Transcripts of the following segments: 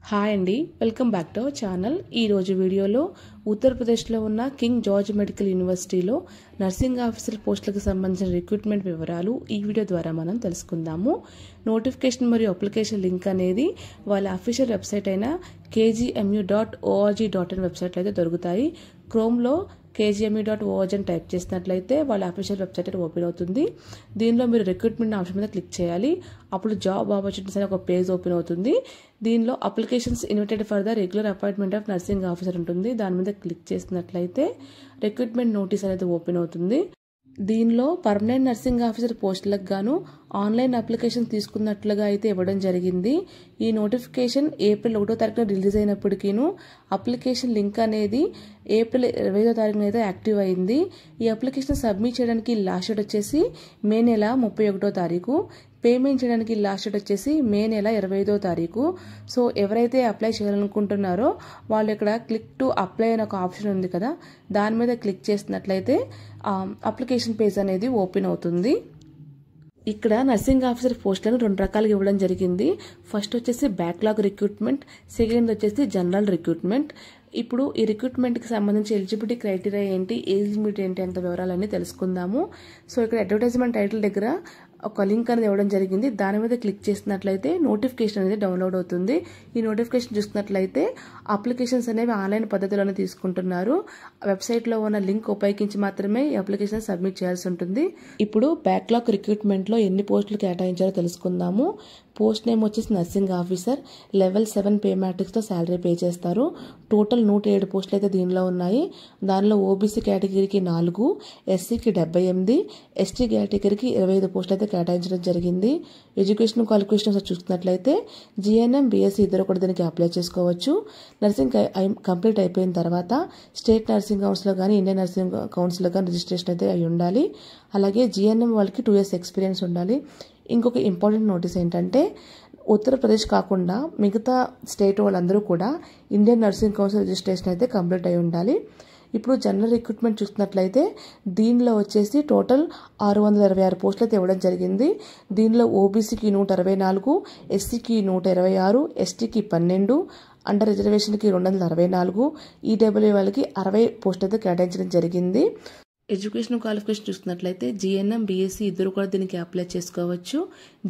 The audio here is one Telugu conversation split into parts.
హాయ్ అండి, welcome back to our channel. ఈరోజు వీడియోలో ఉత్తరప్రదేశ్లో ఉన్న కింగ్ జార్జ్ మెడికల్ యూనివర్సిటీలో నర్సింగ్ ఆఫీసర్ పోస్టులకు సంబంధించిన రిక్రూట్మెంట్ వివరాలు ఈ వీడియో ద్వారా మనం తెలుసుకుందాము. నోటిఫికేషన్ మరియు అప్లికేషన్ లింక్ అనేది వాళ్ళ అఫీషియల్ వెబ్సైట్ అయిన kgmu.org.in వెబ్సైట్లో అయితే దొరుకుతాయి. క్రోమ్లో kgmu.org అని టైప్ చేసినట్లయితే వాళ్ళ అఫీషియల్ వెబ్సైట్ అయితే ఓపెన్ అవుతుంది. దీనిలో మీరు రిక్రూట్మెంట్ ఆప్షన్ మీద క్లిక్ చేయాలి. అప్పుడు జాబ్ ఆపర్చునిటీస్ అనే ఒక పేజ్ ఓపెన్ అవుతుంది. దీనిలో applications inverted for the regular appointment of nursing officer ఉంటుంది. దాని మీద క్లిక్ చేసినట్లయితే రిక్రూట్మెంట్ నోటీస్ అనేది ఓపెన్ అవుతుంది. దీనిలో పర్మనెంట్ నర్సింగ్ ఆఫీసర్ పోస్టులకు గాను ఆన్లైన్ అప్లికేషన్ తీసుకున్నట్లుగా అయితే ఇవ్వడం జరిగింది. ఈ నోటిఫికేషన్ ఏప్రిల్ 1వ తారీఖున రిలీజ్ అయినప్పటికీను అప్లికేషన్ లింక్ అనేది ఏప్రిల్ 25వ తారీఖున అయితే యాక్టివ్ అయింది. ఈ అప్లికేషన్ సబ్మిట్ చేయడానికి లాస్ట్ డేట్ వచ్చేసి మే నెల 31వ తారీఖు. పేమెంట్ చేయడానికి లాస్ట్ డేట్ వచ్చేసి మే నెల 25వ తారీఖు. సో ఎవరైతే అప్లై చేయాలనుకుంటున్నారో వాళ్ళు ఇక్కడ క్లిక్ టు అప్లై అనే ఒక ఆప్షన్ ఉంది కదా, దాని మీద క్లిక్ చేసినట్లయితే అప్లికేషన్ పేజ్ అనేది ఓపెన్ అవుతుంది. ఇక్కడ నర్సింగ్ ఆఫీసర్ పోస్టులను 2 రకాలుగా ఇవ్వడం జరిగింది. ఫస్ట్ వచ్చేసి బ్యాక్లాగ్ రిక్రూట్మెంట్, సెకండ్ వచ్చేసి జనరల్ రిక్రూట్మెంట్. ఇప్పుడు ఈ రిక్రూట్మెంట్కి సంబంధించి ఎలిజిబిలిటీ క్రైటీరియా ఏంటి, ఏజ్ లిమిట్ ఏంటి అంత వివరాలన్నీ తెలుసుకుందాము. సో ఇక్కడ అడ్వర్టైజ్మెంట్ టైటిల్ దగ్గర ఒక లింక్ అనేది ఇవ్వడం జరిగింది. దాని మీద క్లిక్ చేసినట్లయితే నోటిఫికేషన్ అనేది డౌన్లోడ్ అవుతుంది. ఈ నోటిఫికేషన్ చూసినట్లయితే అప్లికేషన్స్ అనేవి ఆన్లైన్ పద్ధతిలోనే తీసుకుంటున్నారు. వెబ్సైట్లో ఉన్న లింక్ ఉపయోగించి మాత్రమే ఈ అప్లికేషన్ సబ్మిట్ చేయాల్సి ఉంటుంది. ఇప్పుడు బ్యాక్లాగ్ రిక్రూట్మెంట్లో ఎన్ని పోస్టులు కేటాయించారో తెలుసుకుందాము. పోస్ట్ నేమ్ వచ్చేసి నర్సింగ్ ఆఫీసర్, లెవెల్ 7 పే మ్యాట్రిక్స్తో శాలరీ పే చేస్తారు. టోటల్ 107 పోస్టులు అయితే దీనిలో ఉన్నాయి. దానిలో ఓబీసీ కేటగిరీకి 4, ఎస్సీకి 78, ఎస్టీ కేటగిరీకి 25 పోస్టులు అయితే కేటాయించడం జరిగింది. ఎడ్యుకేషన్ క్వాలిఫికేషన్స్ చూసుకున్నట్లయితే జీఎన్ఎం, బీఎస్సీ ఇద్దరు కూడా దీనికి అప్లై చేసుకోవచ్చు. నర్సింగ్ కంప్లీట్ అయిపోయిన తర్వాత స్టేట్ నర్సింగ్ కౌన్సిల్లో కానీ ఇండియన్ నర్సింగ్ కౌన్సిల్లో కానీ రిజిస్ట్రేషన్ అయితే అయి ఉండాలి. అలాగే జీఎన్ఎం వాళ్ళకి 2 years ఎక్స్పీరియన్స్ ఉండాలి. ఇంకొక ఇంపార్టెంట్ నోటీస్ ఏంటంటే ఉత్తరప్రదేశ్ కాకుండా మిగతా స్టేట్ వాళ్ళందరూ కూడా ఇండియన్ నర్సింగ్ కౌన్సిల్ రిజిస్ట్రేషన్ అయితే కంప్లీట్ అయి ఉండాలి. ఇప్పుడు జనరల్ రిక్రూట్మెంట్ చూసినట్లయితే దీనిలో వచ్చేసి టోటల్ 626 పోస్టులు అయితే ఇవ్వడం జరిగింది. దీనిలో ఓబీసీకి 164, ఎస్సీకి 126, ఎస్టీకి 12, అండర్ రిజర్వేషన్కి 264, ఈడబ్ల్యూ వాళ్ళకి 60 పోస్టులు అయితే కేటాయించడం జరిగింది. ఎడ్యుకేషన్ క్వాలిఫికేషన్ చూసుకున్నట్లయితే జీఎన్ఎం, బీఎస్సీ ఇద్దరు కూడా దీనికి అప్లై చేసుకోవచ్చు.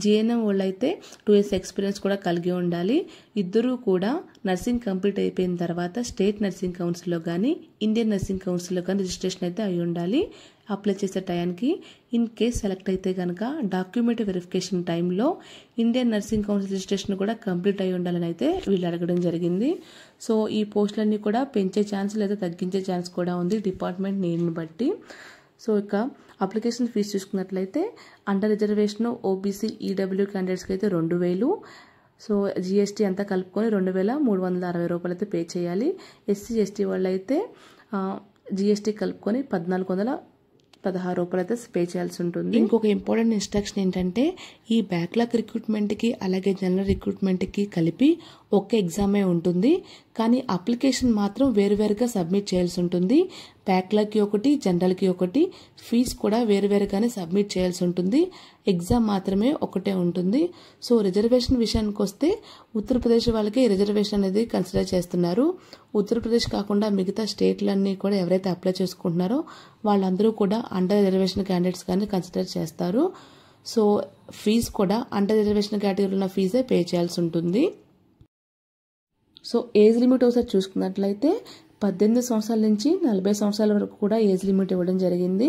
జీఎన్ఎం వాళ్ళు అయితే 2 years ఎక్స్పీరియన్స్ కూడా కలిగి ఉండాలి. ఇద్దరూ కూడా నర్సింగ్ కంప్లీట్ అయిపోయిన తర్వాత స్టేట్ నర్సింగ్ కౌన్సిల్లో కానీ ఇండియన్ నర్సింగ్ కౌన్సిల్లో కానీ రిజిస్ట్రేషన్ అయితే అయి ఉండాలి. అప్లై చేసే టైంకి ఇన్ కేస్ సెలెక్ట్ అయితే కనుక డాక్యుమెంట్ వెరిఫికేషన్ టైంలో ఇండియన్ నర్సింగ్ కౌన్సిల్ రిజిస్ట్రేషన్ కూడా కంప్లీట్ అయి ఉండాలని అయితే వీళ్ళు అడగడం జరిగింది. సో ఈ పోస్టులన్నీ కూడా పెంచే ఛాన్స్ లేదా తగ్గించే ఛాన్స్ కూడా ఉంది డిపార్ట్మెంట్ నీడ్ని బట్టి. సో ఇక అప్లికేషన్ ఫీజు చూసుకున్నట్లయితే అండర్ రిజర్వేషన్, ఓబీసీ, ఈడబ్ల్యూ క్యాండిడేట్స్కి అయితే 2000, సో జిఎస్టీ అంతా కలుపుకొని 2360 రూపాయలు అయితే పే చేయాలి. ఎస్సీ, ఎస్టీ వాళ్ళు అయితే జిఎస్టీ కలుపుకొని 1416 రూపాయలు అయితే పే చేయాల్సి ఉంటుంది. ఇంకొక ఇంపార్టెంట్ ఇన్స్ట్రక్షన్ ఏంటంటే ఈ బ్యాక్లాగ్ రిక్రూట్మెంట్కి అలాగే జనరల్ రిక్రూట్మెంట్కి కలిపి ఒక్క ఎగ్జామే ఉంటుంది, కానీ అప్లికేషన్ మాత్రం వేరువేరుగా సబ్మిట్ చేయాల్సి ఉంటుంది. బ్యాక్లాగ్కి ఒకటి, జనరల్కి ఒకటి, ఫీజు కూడా వేరువేరుగానే సబ్మిట్ చేయాల్సి ఉంటుంది. ఎగ్జామ్ మాత్రమే ఒకటే ఉంటుంది. సో రిజర్వేషన్ విషయానికి వస్తే ఉత్తరప్రదేశ్ వాళ్ళకి రిజర్వేషన్ అనేది కన్సిడర్ చేస్తున్నారు. ఉత్తరప్రదేశ్ కాకుండా మిగతా స్టేట్లన్నీ కూడా ఎవరైతే అప్లై చేసుకుంటున్నారో వాళ్ళందరూ కూడా అండర్ రిజర్వేషన్ క్యాండిడేట్స్ కానీ కన్సిడర్ చేస్తారు. సో ఫీజు కూడా అండర్ రిజర్వేషన్ కేటగిరీలో ఉన్న ఫీజే పే చేయాల్సి ఉంటుంది. సో ఏజ్ లిమిట్ ఒకసారి చూసుకున్నట్లయితే 18 సంవత్సరాల నుంచి 40 సంవత్సరాల వరకు కూడా ఏజ్ లిమిట్ ఇవ్వడం జరిగింది.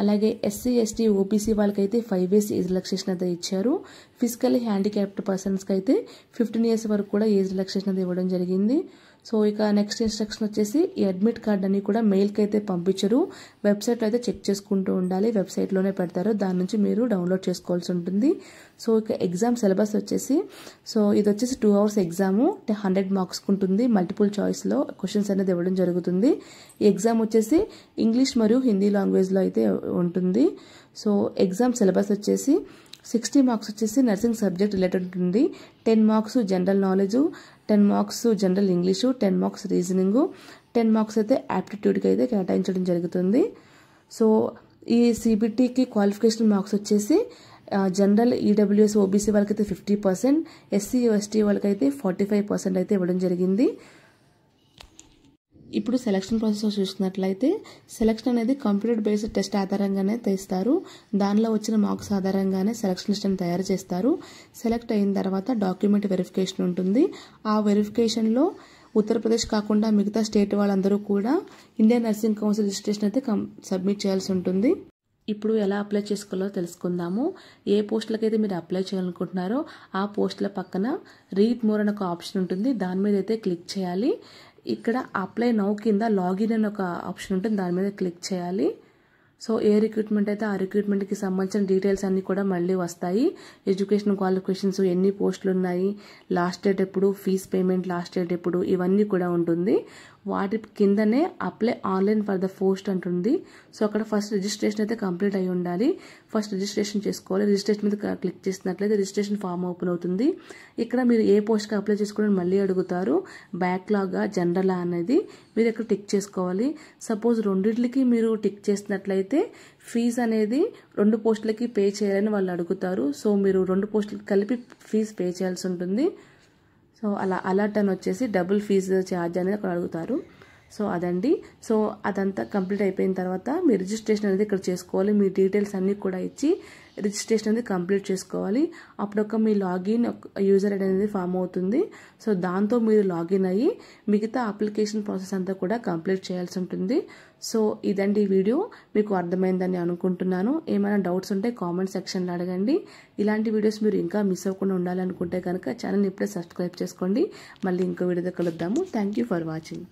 అలాగే ఎస్సీ, ఎస్టీ, ఓబీసీ వాళ్ళకైతే 5 years ఏజ్ రిలాక్సేషన్ అయితే ఇచ్చారు. ఫిజికల్లీ హ్యాండిక్యాప్డ్ పర్సన్స్కి అయితే 15 years వరకు కూడా ఏజ్ రిలాక్సేషన్ అయితే ఇవ్వడం జరిగింది. సో ఇక నెక్స్ట్ ఇన్స్ట్రక్షన్ వచ్చేసి ఈ అడ్మిట్ కార్డ్ అని కూడా మెయిల్కి అయితే పంపించరు. వెబ్సైట్లో అయితే చెక్ చేసుకుంటూ ఉండాలి. వెబ్సైట్లోనే పెడతారు, దాని నుంచి మీరు డౌన్లోడ్ చేసుకోవాల్సి ఉంటుంది. సో ఇక ఎగ్జామ్ సిలబస్ వచ్చేసి ఇది వచ్చేసి 2 hours ఎగ్జాము, 100 marks ఉంటుంది. మల్టిపుల్ చాయిస్లో క్వశ్చన్స్ అనేది ఇవ్వడం జరుగుతుంది. ఈ ఎగ్జామ్ వచ్చేసి ఇంగ్లీష్ మరియు హిందీ లాంగ్వేజ్లో అయితే ఉంటుంది. సో ఎగ్జామ్ సిలబస్ వచ్చేసి 60 marks వచ్చేసి నర్సింగ్ సబ్జెక్ట్ రిలేటెడ్ ఉంటుంది. 10 marks general knowledge, 10 marks general English, 10 marks reasoning, 10 marks అయితే యాప్టిట్యూడ్కి అయితే కేటాయించడం జరుగుతుంది. సో ఈ సిబిటీకి క్వాలిఫికేషన్ మార్క్స్ వచ్చేసి జనరల్ ఈడబ్ల్యూఎస్ ఓబీసీ వాళ్ళకైతే 50%, ఎస్సీ ఎస్టీ వాళ్ళకైతే 45% అయితే ఇవ్వడం జరిగింది. ఇప్పుడు సెలక్షన్ ప్రాసెస్ చూసినట్లయితే సెలక్షన్ అనేది కంప్యూటర్ బేస్డ్ టెస్ట్ ఆధారంగానే తీస్తారు. దానిలో వచ్చిన మార్క్స్ ఆధారంగానే సెలక్షన్ లిస్ట్ అని తయారు చేస్తారు. సెలెక్ట్ అయిన తర్వాత డాక్యుమెంట్ వెరిఫికేషన్ ఉంటుంది. ఆ వెరిఫికేషన్లో ఉత్తరప్రదేశ్ కాకుండా మిగతా స్టేట్ వాళ్ళందరూ కూడా ఇండియన్ నర్సింగ్ కౌన్సిల్ రిజిస్ట్రేషన్ అయితే సబ్మిట్ చేయాల్సి ఉంటుంది. ఇప్పుడు ఎలా అప్లై చేసుకోవాలో తెలుసుకుందాము. ఏ పోస్టులకైతే మీరు అప్లై చేయాలనుకుంటున్నారో ఆ పోస్టుల పక్కన రీడ్ మోర్ అని ఒక ఆప్షన్ ఉంటుంది. దాని మీద అయితే క్లిక్ చేయాలి. ఇక్కడ అప్లై నౌ కింద లాగిన్ అని ఒక ఆప్షన్ ఉంటుంది. దాని మీద క్లిక్ చేయాలి. సో ఏ రిక్రూట్మెంట్ అయితే ఆ రిక్రూట్మెంట్కి సంబంధించిన డీటెయిల్స్ అన్నీ కూడా మళ్ళీ వస్తాయి. ఎడ్యుకేషన్ క్వాలిఫికేషన్స్, ఎన్ని పోస్టులు ఉన్నాయి, లాస్ట్ డేట్ ఎప్పుడు, ఫీజ్ పేమెంట్ లాస్ట్ డేట్ ఎప్పుడు, ఇవన్నీ కూడా ఉంటుంది. వాటి కిందనే apply online for the post అంటుంది. సో అక్కడ ఫస్ట్ రిజిస్ట్రేషన్ అయితే కంప్లీట్ అయి ఉండాలి. ఫస్ట్ రిజిస్ట్రేషన్ చేసుకోవాలి. రిజిస్ట్రేషన్ మీద క్లిక్ చేసినట్లయితే రిజిస్ట్రేషన్ ఫామ్ ఓపెన్ అవుతుంది. ఇక్కడ మీరు ఏ పోస్ట్కి అప్లై చేసుకోవడానికి మళ్ళీ అడుగుతారు. బ్యాక్లాగా జనరల్ అనేది మీరు ఇక్కడ టిక్ చేసుకోవాలి. సపోజ్ రెండింటికి మీరు టిక్ చేసినట్లయితే ఫీజు అనేది 2 పోస్టులకి పే చేయాలని వాళ్ళు అడుగుతారు. సో మీరు 2 పోస్టులకి కలిపి ఫీజు పే చేయాల్సి ఉంటుంది. సో అలా అలర్ట్ అని వచ్చేసి డబుల్ ఫీజు ఛార్జ్ అనేది అక్కడ అడుగుతారు. సో అదండి. సో అదంతా కంప్లీట్ అయిపోయిన తర్వాత మీ రిజిస్ట్రేషన్ అనేది ఇక్కడ చేసుకోవాలి. మీ డీటెయిల్స్ అన్నీ కూడా ఇచ్చి రిజిస్ట్రేషన్ అనేది కంప్లీట్ చేసుకోవాలి. అప్పుడొక మీ లాగిన్ యూజర్ ఐడి అనేది ఫామ్ అవుతుంది. సో దాంతో మీరు లాగిన్ అయ్యి మిగతా అప్లికేషన్ ప్రాసెస్ అంతా కూడా కంప్లీట్ చేయాల్సి ఉంటుంది. సో ఇదండి వీడియో. మీకు అర్థమైందని అనుకుంటున్నాను. ఏమైనా డౌట్స్ ఉంటే కామెంట్ సెక్షన్లో అడగండి. ఇలాంటి వీడియోస్ మీరు ఇంకా మిస్ అవ్వకుండా ఉండాలనుకుంటే కనుక ఛానల్ని ఇప్పుడే సబ్స్క్రైబ్ చేసుకోండి. మళ్ళీ ఇంకో వీడియోతో కలుద్దాము. Thank you for watching.